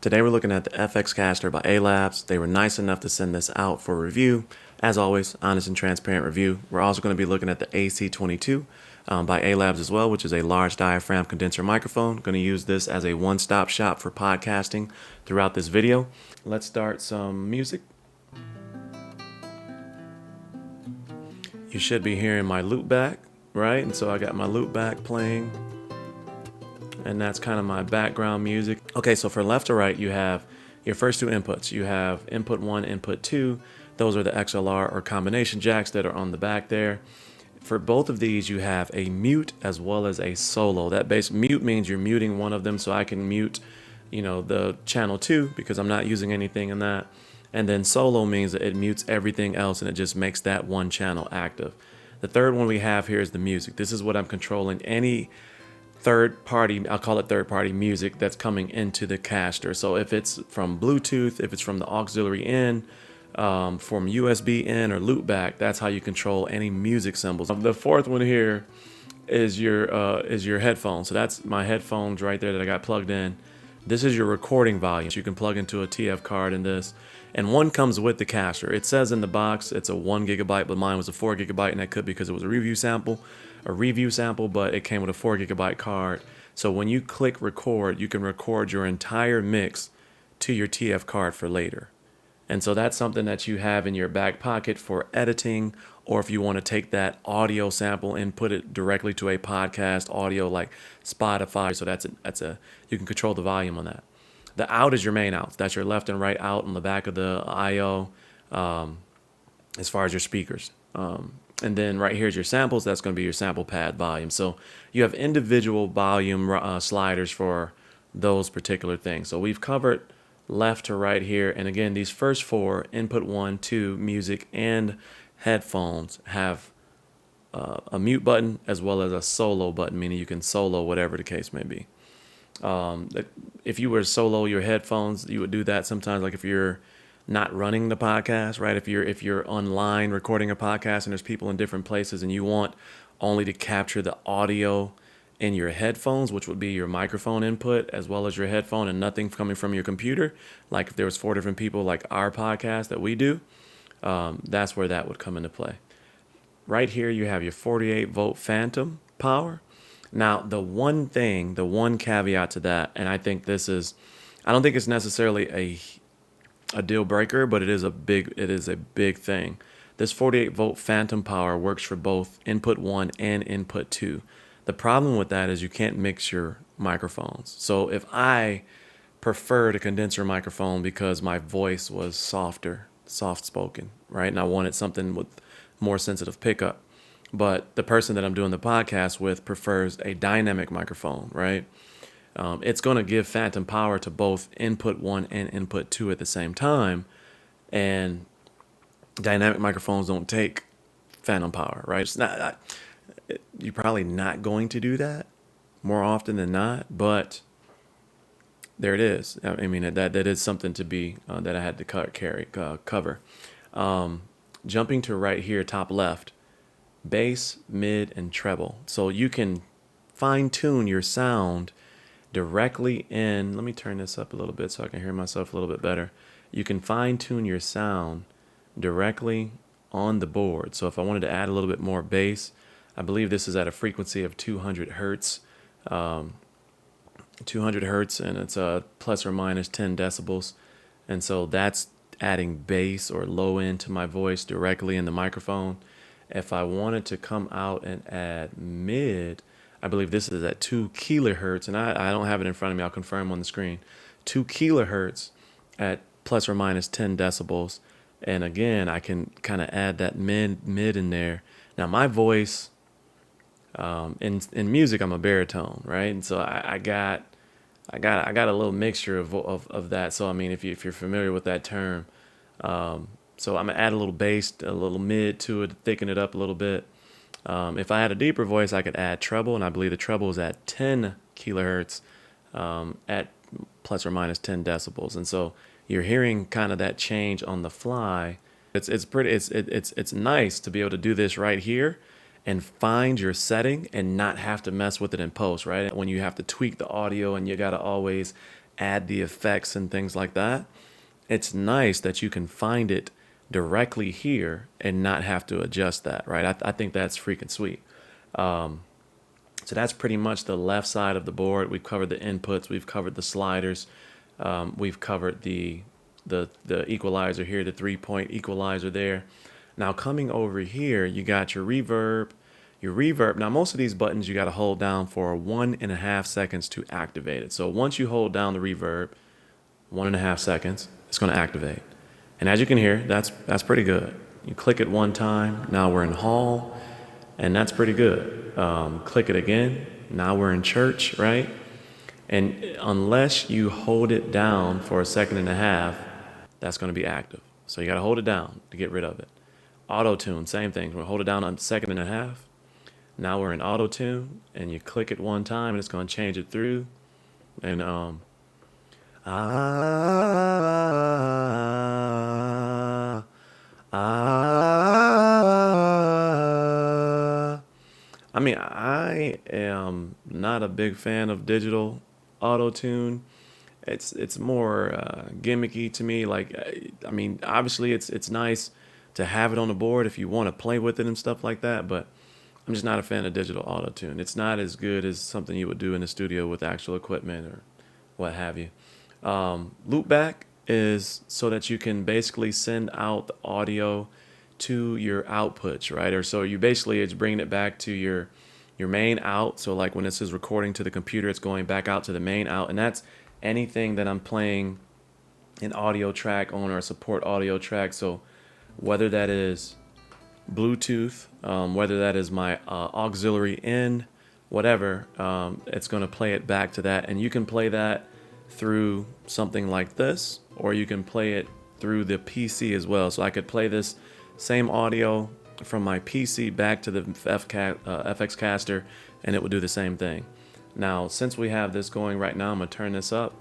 Today we're looking at the FX Caster by ALABS. They were nice enough to send this out for review. As always, honest and transparent review. We're also going to be looking at the AC22 by ALABS as well, which is a large diaphragm condenser microphone. Going to use this as a one-stop shop for podcasting throughout this video. Let's start some music. You should be hearing my Lootback, right? And so I got my Lootback playing. And that's kind of my background music. Okay, so for left to right, you have your first two inputs. You have input 1, input 2. Those are the XLR or combination jacks that are on the back there. For both of these, you have a mute as well as a solo. That base mute means you're muting one of them, so I can mute, the channel 2 because I'm not using anything in that. And then solo means that it mutes everything else and it just makes that one channel active. The third one we have here is the music. This is what I'm controlling. Any third party, I'll call it third party music that's coming into the caster. So if it's from Bluetooth, if it's from the auxiliary in, from USB in or Lootback, that's how you control any music symbols. The fourth one here is your headphones. So that's my headphones right there that I got plugged in. This is your recording volume. You can plug into a TF card in this, and one comes with the caster. It says in the box it's a 1 GB, but mine was a 4 GB, and that could be because it was a review sample, but it came with a 4 GB card. So when you click record, you can record your entire mix to your TF card for later. And so that's something that you have in your back pocket for editing, or if you want to take that audio sample and put it directly to a podcast audio like Spotify. So you can control the volume on that. The out is your main outs. That's your left and right out on the back of the IO, as far as your speakers. And then right here's your samples. That's going to be your sample pad volume. So you have individual volume sliders for those particular things. So we've covered left to right here. And again, these first four, input 1, 2, music, and headphones, have a mute button as well as a solo button, meaning you can solo whatever the case may be. If you were to solo your headphones, you would do that sometimes, like if you're not running the podcast, right? If you're online recording a podcast and there's people in different places and you want only to capture the audio in your headphones, which would be your microphone input as well as your headphone, and nothing coming from your computer, like if there was 4 different people like our podcast that we do, that's where that would come into play. Right here you have your 48 volt phantom power. Now the one caveat to that, and I don't think it's necessarily a deal breaker, but it is a big thing. This 48 volt phantom power works for both input 1 and input 2. The problem with that is you can't mix your microphones. So if I preferred a condenser microphone because my voice was soft spoken, right? And I wanted something with more sensitive pickup, but the person that I'm doing the podcast with prefers a dynamic microphone, right? It's going to give phantom power to both input 1 and input 2 at the same time. And dynamic microphones don't take phantom power, right? It's not, you're probably not going to do that more often than not, but there it is. I mean, that is something to be, that I had to cover. Jumping to right here, top left, bass, mid, and treble. So you can fine tune your sound directly in. Let me turn this up a little bit so I can hear myself a little bit better. You can fine tune your sound directly on the board. So if I wanted to add a little bit more bass, I believe this is at a frequency of 200 hertz. 200 hertz, and it's plus or minus 10 decibels. And so that's adding bass or low end to my voice directly in the microphone. If I wanted to come out and add mid, I believe this is at 2 kilohertz, and I don't have it in front of me. I'll confirm on the screen. 2 kilohertz at plus or minus 10 decibels. And again, I can kind of add that mid in there. Now my voice, in music, I'm a baritone, right? And so I got a little mixture of that. So I mean, if you're familiar with that term, so I'm gonna add a little bass, a little mid to it, thicken it up a little bit. If I had a deeper voice, I could add treble, and I believe the treble is at 10 kilohertz, at plus or minus 10 decibels. And so you're hearing kind of that change on the fly. It's nice to be able to do this right here and find your setting and not have to mess with it in post, right? When you have to tweak the audio and you got to always add the effects and things like that, it's nice that you can find it directly here and not have to adjust that, right? I think that's freaking sweet. So that's pretty much the left side of the board. We've covered the inputs, we've covered the sliders, we've covered the equalizer here, the 3-point equalizer there. Now coming over here, you got your reverb. Now most of these buttons you got to hold down for 1.5 seconds to activate it. So once you hold down the reverb, 1.5 seconds, it's going to activate. And as you can hear, that's pretty good. You click it one time, now we're in hall, and that's pretty good. Click it again, now we're in church, right? And unless you hold it down for 1.5 seconds, that's going to be active. So you got to hold it down to get rid of it. Auto tune, same thing. We'll hold it down on 1.5 seconds. Now we're in auto tune, and you click it one time, and it's going to change it through. And I mean, I am not a big fan of digital auto tune. It's more gimmicky to me. Like, I mean, obviously it's nice to have it on the board if you want to play with it and stuff like that, but I'm just not a fan of digital auto tune. It's not as good as something you would do in the studio with actual equipment or what have you. Loopback is so that you can basically send out the audio to your outputs, right? Or so you basically, it's bringing it back to your main out. So like when this is recording to the computer, it's going back out to the main out, and that's anything that I'm playing an audio track on or a support audio track. So whether that is Bluetooth, whether that is my auxiliary in, whatever, it's going to play it back to that. And you can play that through something like this, or you can play it through the PC as well. So I could play this same audio from my PC back to the FX Caster, and it would do the same thing. Now, since we have this going right now, I'm going to turn this up.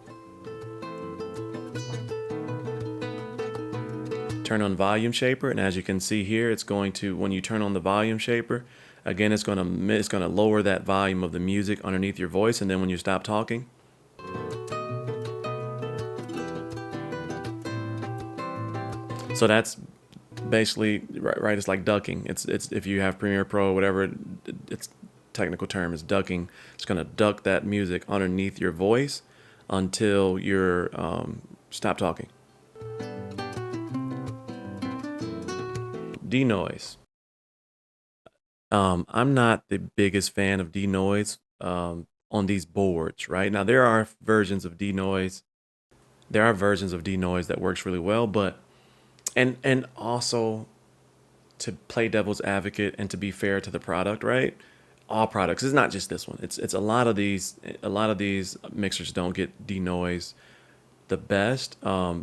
Turn on volume shaper, and as you can see here, it's going to, when you turn on the volume shaper, again, it's going to lower that volume of the music underneath your voice, and then when you stop talking, so that's basically right. It's like ducking. It's if you have Premiere Pro, whatever its technical term is, ducking. It's going to duck that music underneath your voice until you're stop talking. Denoise. I'm not the biggest fan of Denoise on these boards. Right now, there are versions of Denoise. There are versions of Denoise that works really well, but and also, to play devil's advocate and to be fair to the product, right? All products, it's not just this one. It's a lot of these mixers don't get Denoise the best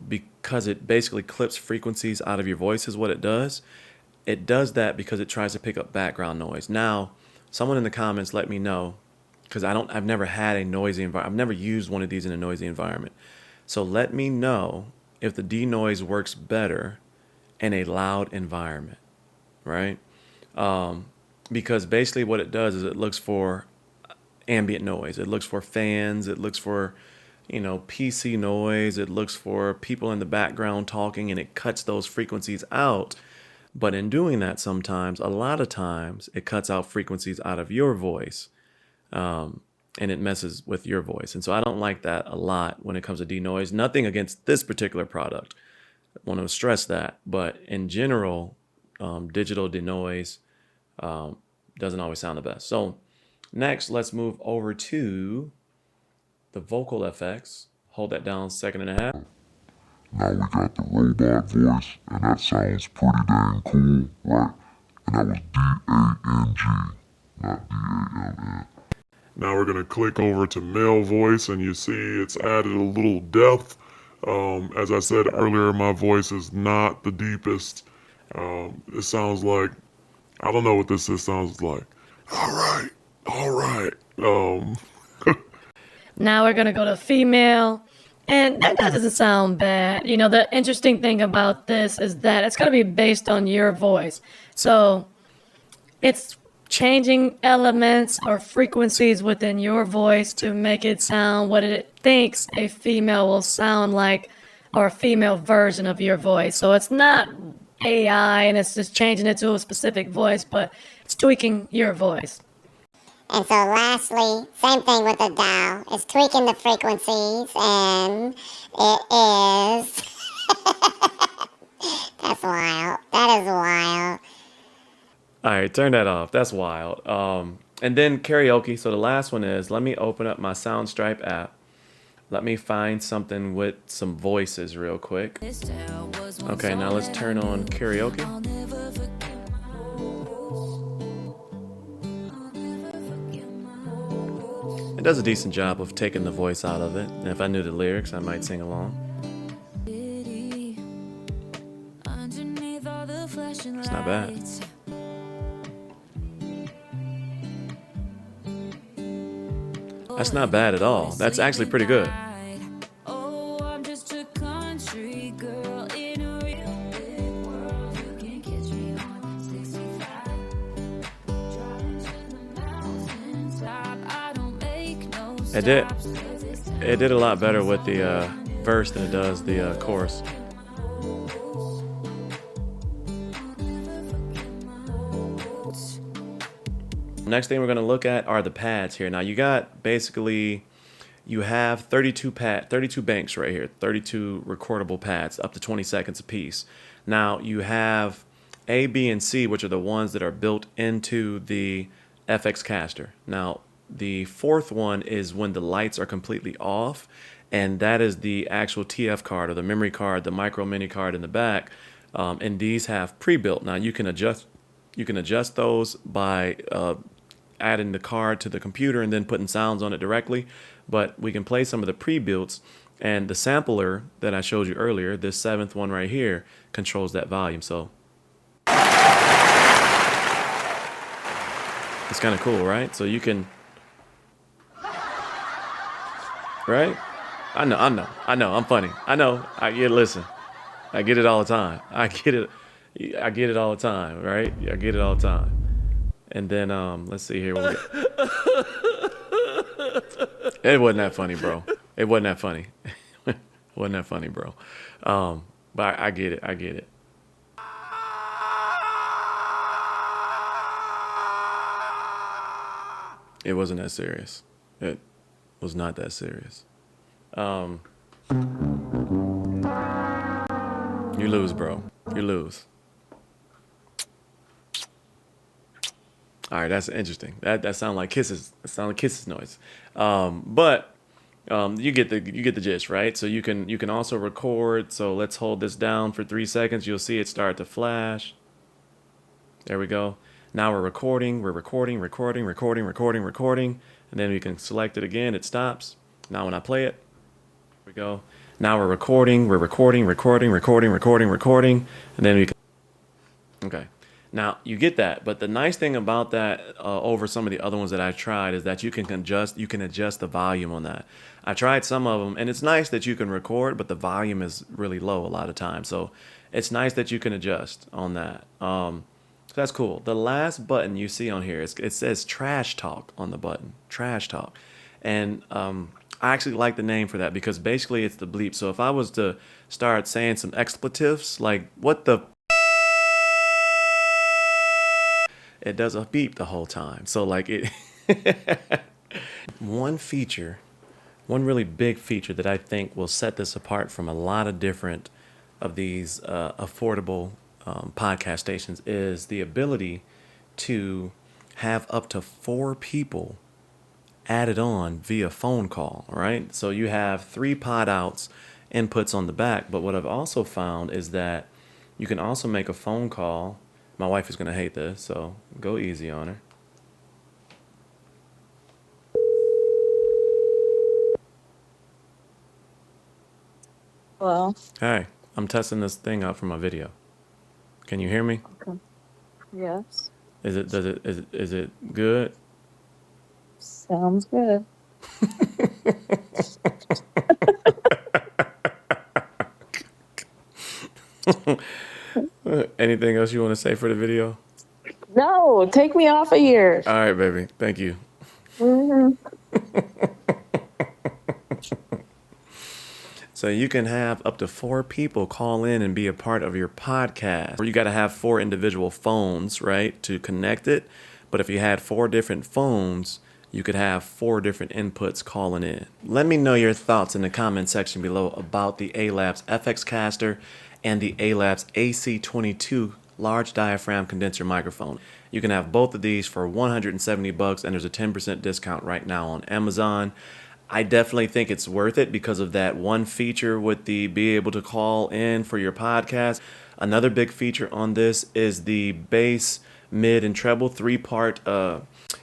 because it basically clips frequencies out of your voice is what it does. It does that because it tries to pick up background noise. Now, someone in the comments let me know, because I've never had a noisy environment. I've never used one of these in a noisy environment. So let me know if the denoise works better in a loud environment, right? Because basically what it does is it looks for ambient noise. It looks for fans. It looks for, PC noise. It looks for people in the background talking, and it cuts those frequencies out. But in doing that, a lot of times, it cuts out frequencies out of your voice, and it messes with your voice. And so I don't like that a lot when it comes to denoise. Nothing against this particular product. I want to stress that. But in general, digital denoise doesn't always sound the best. So next, let's move over to the vocal effects. Hold that down 1.5 seconds. Now we got the robot voice, and that sounds pretty dang cool, right? And that was D-A-N-G, not D-A-M-N. Now we're gonna click over to male voice, and you see it's added a little depth. As I said earlier, my voice is not the deepest. It sounds like, I don't know what this sounds like. All right. Now we're gonna go to female. And that doesn't sound bad. The interesting thing about this is that it's going to be based on your voice. So it's changing elements or frequencies within your voice to make it sound what it thinks a female will sound like, or a female version of your voice. So it's not AI and it's just changing it to a specific voice, but it's tweaking your voice. And so lastly, same thing with the dial. It's tweaking the frequencies, and it is... That's wild. That is wild. All right, turn that off. That's wild. And then karaoke. So the last one is, let me open up my Soundstripe app. Let me find something with some voices real quick. Okay, now let's turn on karaoke. It does a decent job of taking the voice out of it. And if I knew the lyrics, I might sing along. It's not bad. That's not bad at all. That's actually pretty good. It did a lot better with the verse than it does the chorus. Next thing we're going to look at are the pads here. Now you got basically, you have 32 banks right here, 32 recordable pads, up to 20 seconds a piece. Now you have A, B, and C, which are the ones that are built into the FX Caster. Now the fourth one is when the lights are completely off, and that is the actual TF card or the memory card, the micro mini card in the back. And these have pre-built. Now you can adjust those by adding the card to the computer and then putting sounds on it directly, but we can play some of the pre-builts, and the sampler that I showed you earlier, this seventh one right here, controls that volume. So it's kind of cool, right? So you can, right? I know, I'm funny. I know, listen, I get it all the time. I get it all the time, right? I get it all the time. And then, let's see here. It wasn't that funny, bro. It wasn't that funny. It wasn't that funny, bro. But I get it. It wasn't that serious. It was not that serious. You lose, bro. You lose. All right, that's interesting. That sounds like kisses. That sounds like kisses noise. But you get the gist, right? So you can also record. So let's hold this down for 3 seconds. You'll see it start to flash. There we go. Now we're recording. We're recording, and then we can select it again. It stops. Now when I play it, here we go. Now we're recording. We're recording, and then we can. Okay. Now you get that, but the nice thing about that over some of the other ones that I've tried is that you can adjust the volume on that. I tried some of them, and it's nice that you can record, but the volume is really low a lot of times. So it's nice that you can adjust on that. So that's cool. The last button you see on here, it says Trash Talk on the button, Trash Talk, and I actually like the name for that because basically it's the bleep. So if I was to start saying some expletives like what the, it does a beep the whole time. So like it, one really big feature that I think will set this apart from a lot of different of these affordable podcast stations is the ability to have up to 4 people added on via phone call, right? So you have 3 pod outs inputs on the back, but what I've also found is that you can also make a phone call. My wife is going to hate this, so go easy on her. Hello. Hey, I'm testing this thing out for my video. Can you hear me? Okay. Yes. Is it good? Sounds good. Anything else you want to say for the video? No, take me off of here. All right, baby. Thank you. So you can have up to 4 people call in and be a part of your podcast. Or you got to have 4 individual phones, right, to connect it. But if you had 4 different phones, you could have 4 different inputs calling in. Let me know your thoughts in the comment section below about the ALABS FX Caster and the ALABS AC22 large diaphragm condenser microphone. You can have both of these for $170 and there's a 10% discount right now on Amazon. I definitely think it's worth it because of that one feature with the be able to call in for your podcast. Another big feature on this is the bass, mid, and treble 3-part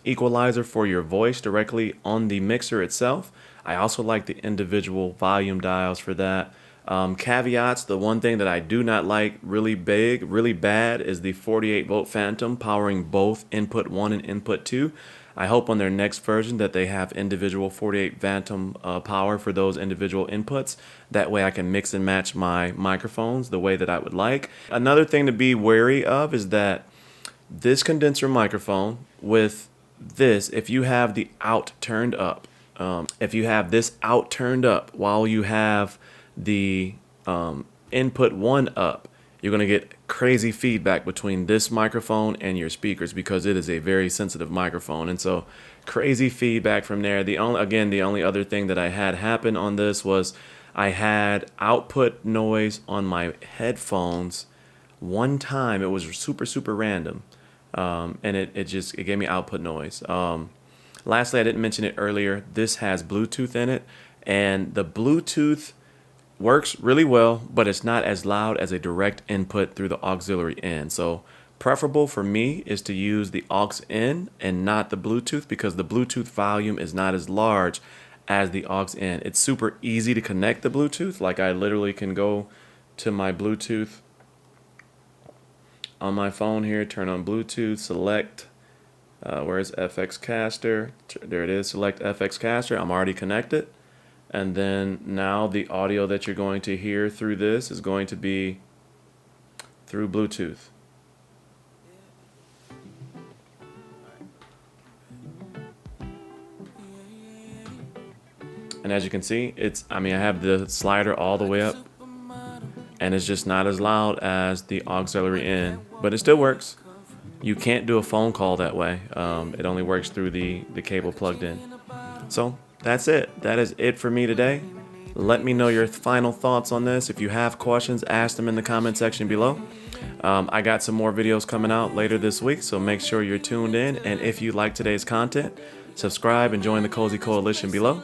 equalizer for your voice directly on the mixer itself. I also like the individual volume dials for that. Caveats, the one thing that I do not like really bad is the 48-volt phantom powering both input 1 and input 2. I hope on their next version that they have individual 48 phantom power for those individual inputs. That way I can mix and match my microphones the way that I would like. Another thing to be wary of is that this condenser microphone with this, if you have the out turned up, if you have this out turned up while you have the input 1 up, you're going to get crazy feedback between this microphone and your speakers because it is a very sensitive microphone. And so crazy feedback from there. The only other thing that I had happen on this was I had output noise on my headphones one time. It was super random. And it gave me output noise. Lastly, I didn't mention it earlier. This has Bluetooth in it, and the Bluetooth works really well, but it's not as loud as a direct input through the auxiliary in. So preferable for me is to use the aux in and not the Bluetooth because the Bluetooth volume is not as large as the aux in. It's super easy to connect the Bluetooth. Like I literally can go to my Bluetooth on my phone here, turn on Bluetooth, select, where's FX Caster? There it is, select FX Caster. I'm already connected. And then now the audio that you're going to hear through this is going to be through Bluetooth. And as you can see, I have the slider all the way up and it's just not as loud as the auxiliary in, but it still works. You can't do a phone call that way. It only works through the cable plugged in. So that's it. That is it for me today. Let me know your final thoughts on this. If you have questions, ask them in the comment section below. I got some more videos coming out later this week, so make sure you're tuned in. And if you like today's content, subscribe and join the Cozy Coalition below.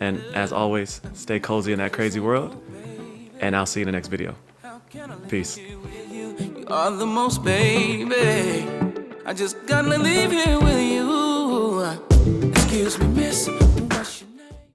And as always, stay cozy in that crazy world. And I'll see you in the next video. Peace. You are the most, baby. I just gotta leave here with